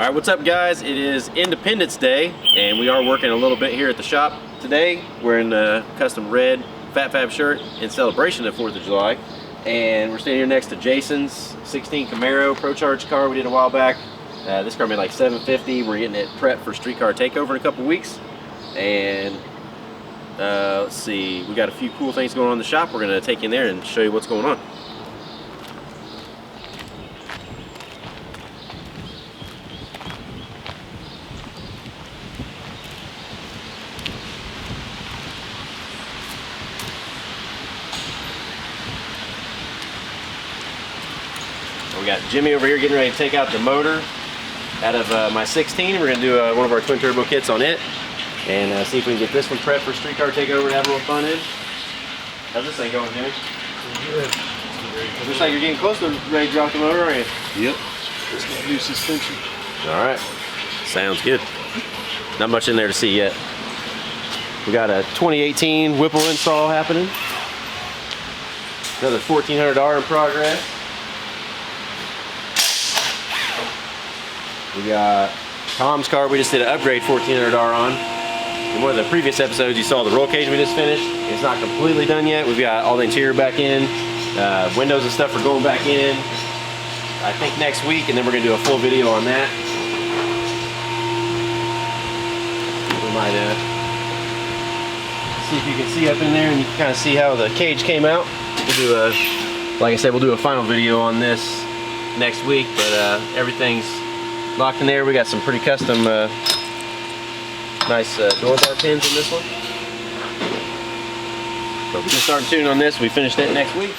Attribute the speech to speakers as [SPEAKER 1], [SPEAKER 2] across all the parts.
[SPEAKER 1] Alright, what's up guys? It is Independence Day and we are working a little bit here at the shop today. We're in a custom red Fab shirt in celebration of 4th of July. And we're standing here next to Jason's 16 Camaro Pro Charge car we did a while back. This car made like $750. We're getting it prepped for streetcar takeover in a couple weeks. And let's see, we got a few cool things going on in the shop. We're going to take you in there and show you what's going on. We got Jimmy over here getting ready to take out the motor out of my 16. We're going to do one of our twin turbo kits on it and see if we can get this one prepped for streetcar takeover and have a little fun in. How's this thing going, Jimmy?
[SPEAKER 2] Good.
[SPEAKER 1] Looks like you're getting close to ready to drop the motor, aren't you?
[SPEAKER 2] Yep. Just got new suspension.
[SPEAKER 1] Alright. Sounds good. Not much in there to see yet. We got a 2018 Whipple install happening. Another $1,400 in progress. We got Tom's car we just did an upgrade $1,400 on. In one of the previous episodes you saw the roll cage we just finished. It's not completely done yet. We've got all the interior back in. Windows and stuff are going back in I think next week, and then we're going to do a full video on that. We might see if you can see up in there and you can kind of see how the cage came out. We'll do a, like I said, we'll do a final video on this next week, but everything's locked in there. We got some pretty custom nice door bar pins in this one. So we can start tuning on this. We finish that next week.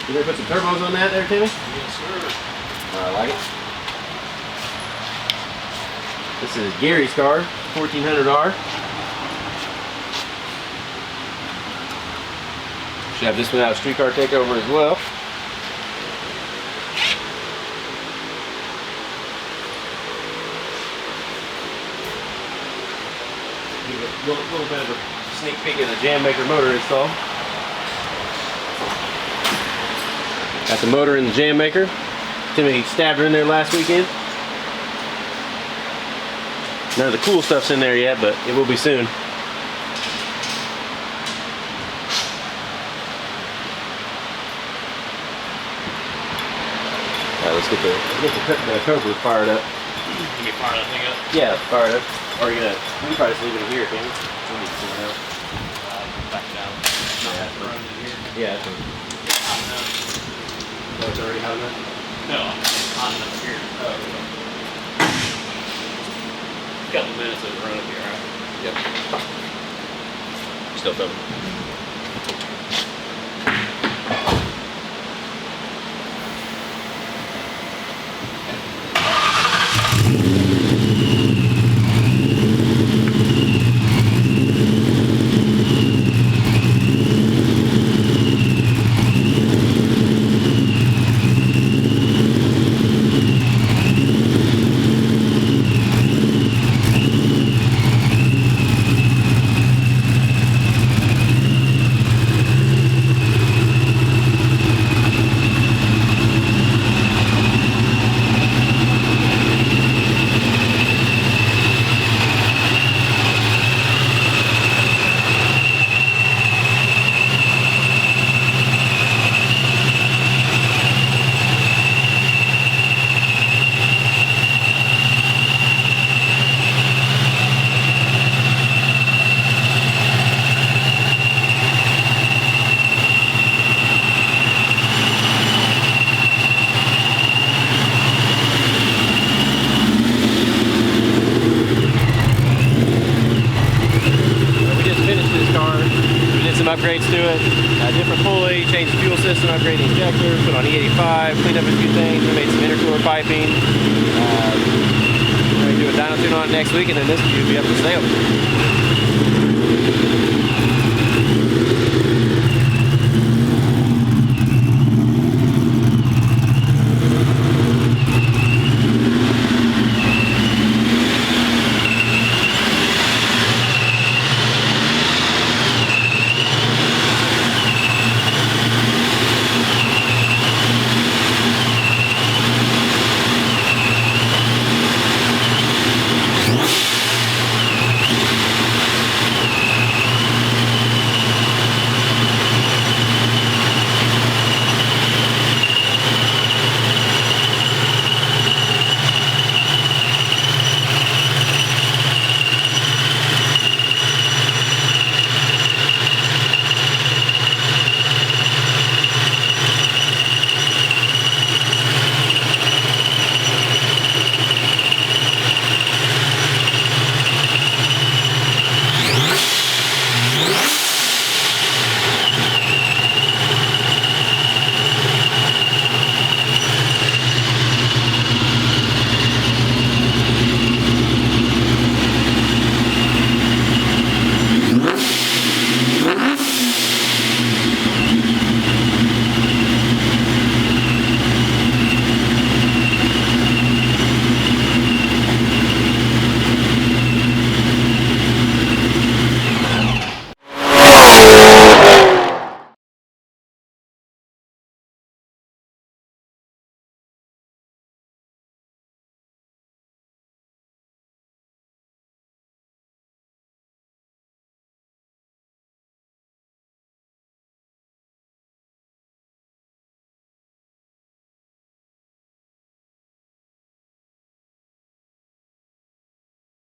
[SPEAKER 1] You ready to put some turbos on that there, Timmy?
[SPEAKER 2] Yes, sir.
[SPEAKER 1] I like it. This is Gary's car, 1400R. Should have this one out of streetcar takeover as well. Give it a little bit of a sneak peek of the Jam Maker motor install. Got the motor in the Jam Maker. Timmy stabbed her in there last weekend. None of the cool stuff's in there yet, but it will be soon. Alright, let's get the cover fired up.
[SPEAKER 2] You can fire that thing up?
[SPEAKER 1] Yeah, fire it up. Or you can probably just leave it in here, can you?
[SPEAKER 2] Back down.
[SPEAKER 1] Yeah, that's right. Oh, it's already hot enough?
[SPEAKER 2] No, hot enough here.
[SPEAKER 1] Oh, okay.
[SPEAKER 2] A couple minutes of run up here, right?
[SPEAKER 1] Yep. Still filming. Upgrades to it, different pulley, changed the fuel system, upgraded the injector, put on E85, cleaned up a few things, we made some intercooler piping. We're going to do a dyno tune on it next week, and then this will be up for sale.